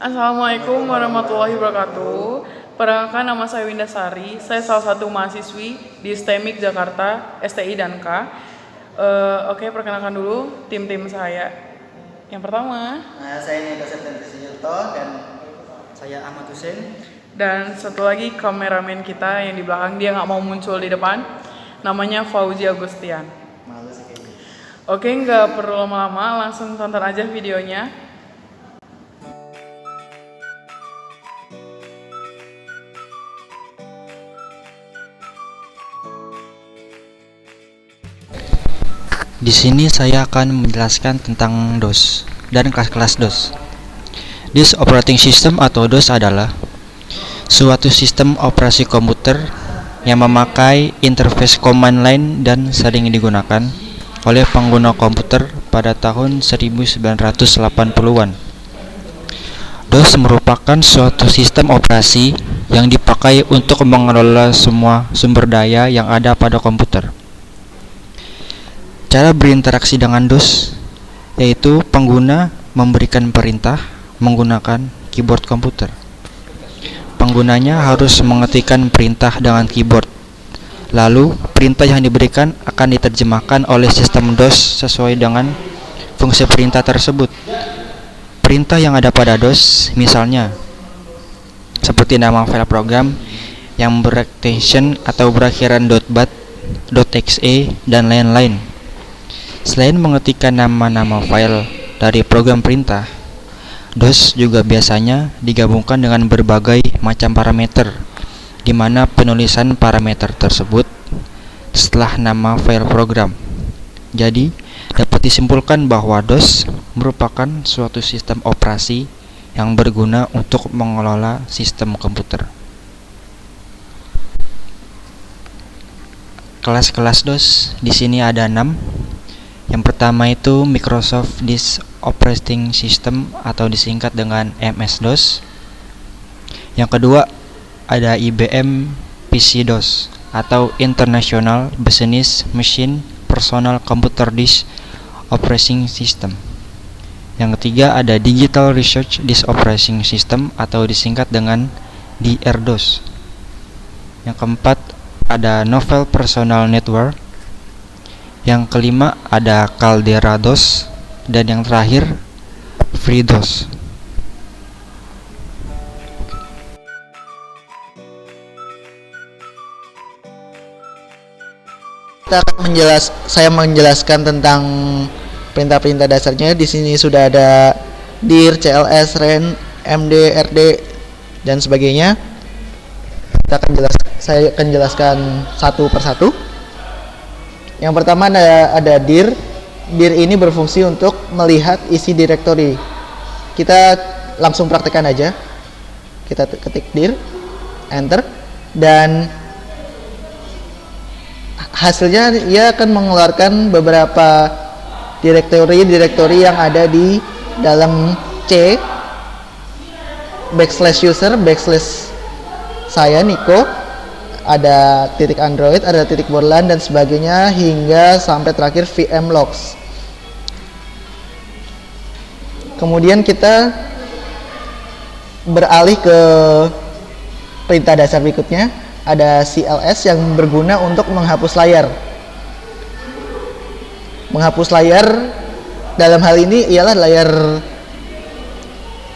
Assalamualaikum warahmatullahi wabarakatuh. Perkenalkan, nama saya Winda Sari. Saya salah satu mahasiswi di STEMIK Jakarta, STI dan K. Oke, perkenalkan dulu tim-tim saya. Yang pertama, Saya Niko Septian Yuto dan saya Ahmad Hussein. dan satu lagi kameramen kita yang di belakang, dia nggak mau muncul di depan. Namanya Fauzi Agustian. Malu sih kayaknya. Oke, nggak perlu lama-lama, langsung tonton aja videonya. Di sini saya akan menjelaskan tentang DOS dan kelas-kelas DOS. Disk Operating System atau DOS adalah suatu sistem operasi komputer yang memakai interface command line dan sering digunakan oleh pengguna komputer pada tahun 1980-an. DOS merupakan suatu sistem operasi yang dipakai untuk mengelola semua sumber daya yang ada pada komputer. Cara berinteraksi dengan DOS yaitu pengguna memberikan perintah menggunakan keyboard komputer. Penggunanya harus mengetikkan perintah dengan keyboard. Lalu, perintah yang diberikan akan diterjemahkan oleh sistem DOS sesuai dengan fungsi perintah tersebut. Perintah yang ada pada DOS misalnya seperti nama file program yang berekstensi atau berakhiran .bat, .exe, dan lain-lain. Selain mengetikkan nama-nama file dari program perintah, DOS juga biasanya digabungkan dengan berbagai macam parameter, di mana penulisan parameter tersebut setelah nama file program. Jadi, dapat disimpulkan bahwa DOS merupakan suatu sistem operasi yang berguna untuk mengelola sistem komputer. Kelas-kelas DOS di sini ada 6. Yang pertama itu Microsoft Disk Operating System atau disingkat dengan MS-DOS. Yang kedua ada IBM PC-DOS atau International Business Machine Personal Computer Disk Operating System. Yang ketiga ada Digital Research Disk Operating System atau disingkat dengan DR-DOS. Yang keempat ada Novell Personal Network. Yang kelima ada Caldera DOS, dan yang terakhir FreeDOS. Saya menjelaskan tentang perintah-perintah dasarnya. Di sini sudah ada dir, CLS, ren, MD, RD, dan sebagainya. Saya akan jelaskan satu persatu. Yang pertama ada dir. Dir ini berfungsi untuk melihat isi direktori. Kita langsung praktekkan aja. Kita ketik dir, enter, dan hasilnya ia akan mengeluarkan beberapa direktori yang ada di dalam C /user /saya Niko. Ada titik Android, ada titik Borland, dan sebagainya hingga sampai terakhir VM logs. Kemudian kita beralih ke perintah dasar berikutnya. Ada CLS yang berguna untuk menghapus layar. Menghapus layar dalam hal ini ialah layar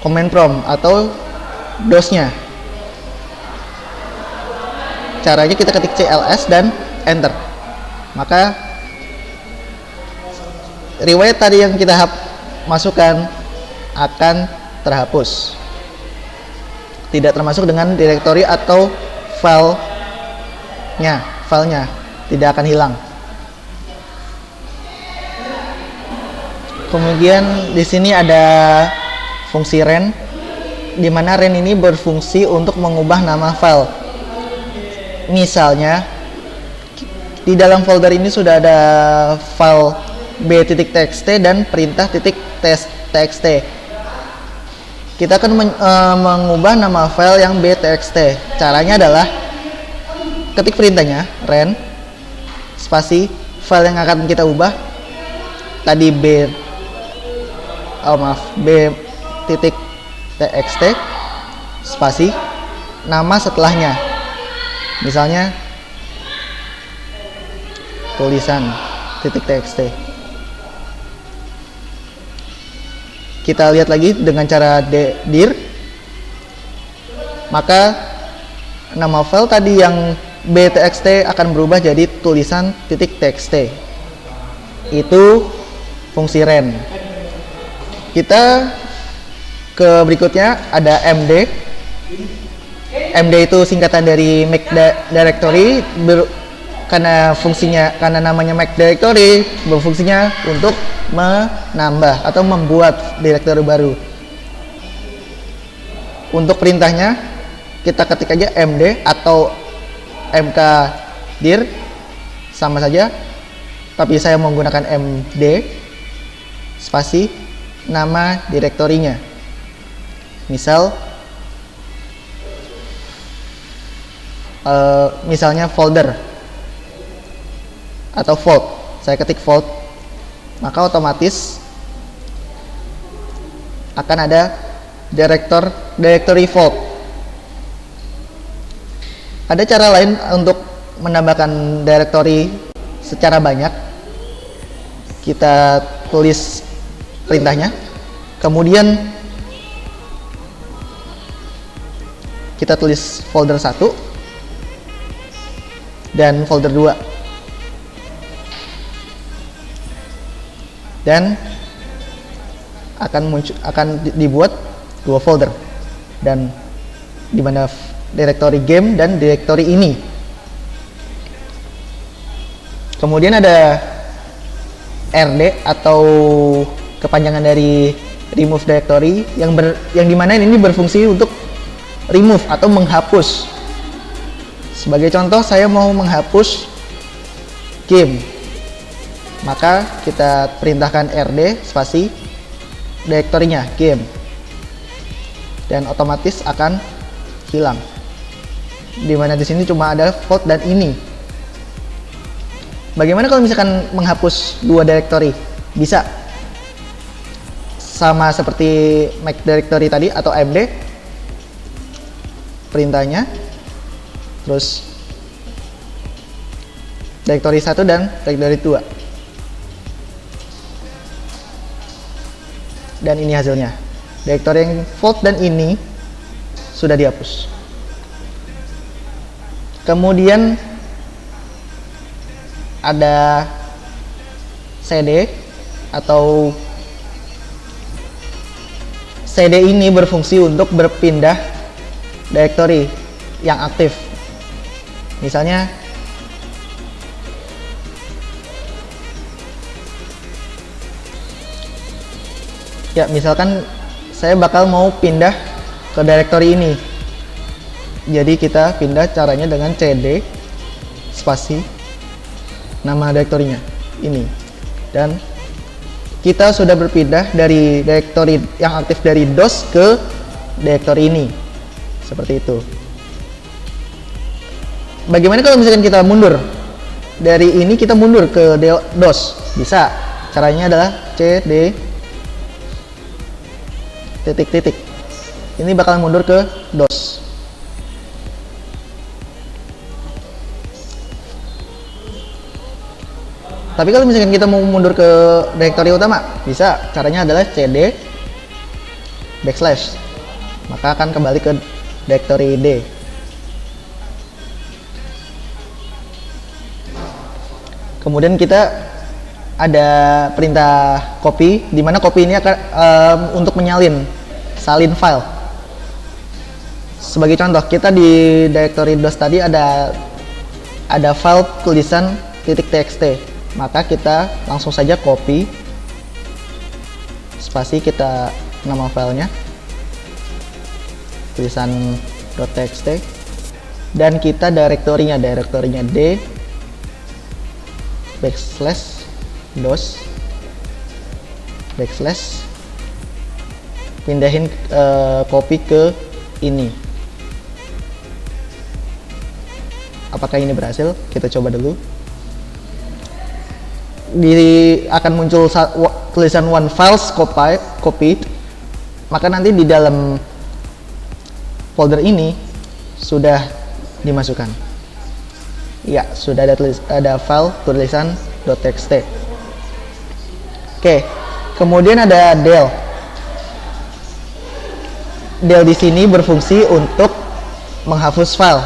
command prompt atau DOS-nya. Caranya kita ketik CLS dan enter. Maka riwayat tadi yang kita masukkan akan terhapus. Tidak termasuk dengan direktori atau filenya tidak akan hilang. Kemudian di sini ada fungsi ren, di mana ren ini berfungsi untuk mengubah nama file. Misalnya di dalam folder ini sudah ada file b.txt dan perintah.txt. Kita akan mengubah nama file yang b.txt. Caranya adalah ketik perintahnya ren spasi file yang akan kita ubah tadi b.txt txt spasi nama setelahnya, misalnya tulisan titik txt. Kita lihat lagi dengan cara dir, maka nama file tadi yang btxt akan berubah jadi tulisan titik txt. Itu fungsi ren. Kita ke berikutnya ada md. MD itu singkatan dari make directory, karena namanya make directory berfungsinya untuk menambah atau membuat directory baru. Untuk perintahnya kita ketik aja md atau mkdir, sama saja, tapi saya menggunakan md spasi nama direktorinya, misal misalnya folder atau vault. Saya ketik vault, maka otomatis akan ada directory vault. Ada cara lain untuk menambahkan directory secara banyak. Kita tulis perintahnya, kemudian kita tulis folder 1 dan folder 2, dan akan dibuat 2 folder, dan di mana directory game dan directory ini. Kemudian ada rd atau kepanjangan dari remove directory yang dimana ini berfungsi untuk remove atau menghapus. Sebagai contoh, saya mau menghapus game, maka kita perintahkan rd spasi direktorinya game, dan otomatis akan hilang. Dimana di sini cuma ada vault dan ini. Bagaimana kalau misalkan menghapus 2 directory? Bisa sama seperti make directory tadi atau md, perintahnya terus directory 1 dan directory 2, dan ini hasilnya. Directory yang vault dan ini sudah dihapus. Kemudian ada cd atau cd ini berfungsi untuk berpindah directory yang aktif. Misalnya ya, misalkan saya bakal mau pindah ke directory ini. Jadi kita pindah caranya dengan cd spasi nama direktorinya ini, dan kita sudah berpindah dari directory yang aktif dari DOS ke directory ini, seperti itu. Bagaimana kalau misalkan kita mundur dari ini, kita mundur ke DOS? Bisa. Caranya adalah cd titik. Ini bakal mundur ke DOS. Tapi kalau misalkan kita mau mundur ke direktori utama, bisa. Caranya adalah cd backslash, maka akan kembali ke direktori D. Kemudian kita ada perintah copy, di mana copy ini akan untuk salin file. Sebagai contoh, kita di directory DOS tadi ada file tulisan .txt, maka kita langsung saja copy spasi, kita nama filenya tulisan .txt, dan kita direktorinya D backslash DOS backslash, pindahin copy ke ini. Apakah ini berhasil? Kita coba dulu. Akan muncul tulisan one files copied, maka nanti di dalam folder ini sudah dimasukkan. Ya, sudah ada file tulisan .txt. Oke, kemudian ada del. Del di sini berfungsi untuk menghapus file.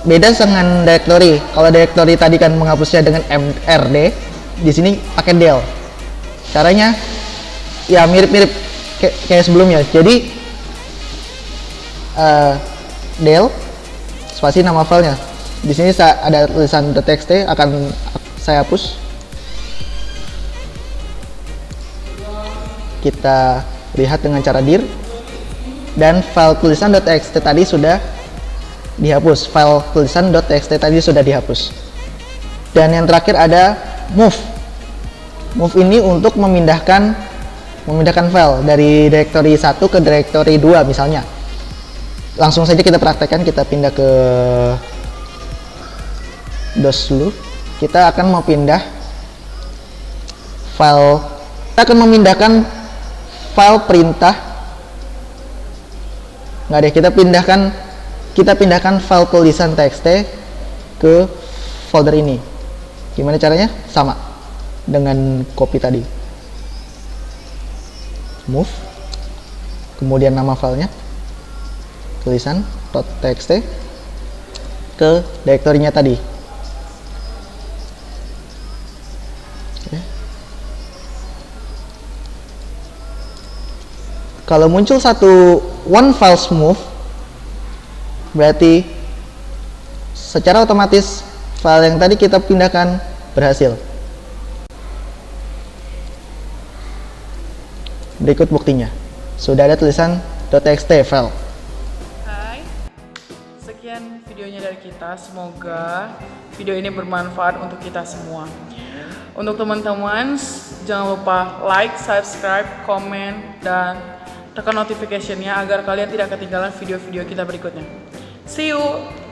Beda dengan directory. Kalau directory tadi kan menghapusnya dengan mrd, di sini pakai del. Caranya ya mirip-mirip kayak sebelumnya. Jadi del spasi nama filenya. Di sini ada tulisan .txt, akan saya hapus. Kita lihat dengan cara dir, dan file tulisan .txt tadi sudah dihapus. File tulisan .txt tadi sudah dihapus. Dan yang terakhir ada move. Move ini untuk memindahkan file dari directory 1 ke directory 2 misalnya. Langsung saja kita praktekkan, kita pindah ke DOS dulu. Kita akan mau pindah file, kita akan memindahkan file perintah. Nggak deh, kita pindahkan file tulisan txt ke folder ini. Gimana caranya? Sama dengan copy tadi. Move, kemudian nama filenya tulisan .txt ke direktorinya tadi. Kalau muncul satu one file move, berarti secara otomatis file yang tadi kita pindahkan berhasil. Berikut buktinya. Sudah ada tulisan .txt file. Hai, sekian videonya dari kita. Semoga video ini bermanfaat untuk kita semua. Untuk teman-teman, jangan lupa like, subscribe, komen, dan tekan notification-nya agar kalian tidak ketinggalan video-video kita berikutnya. See you!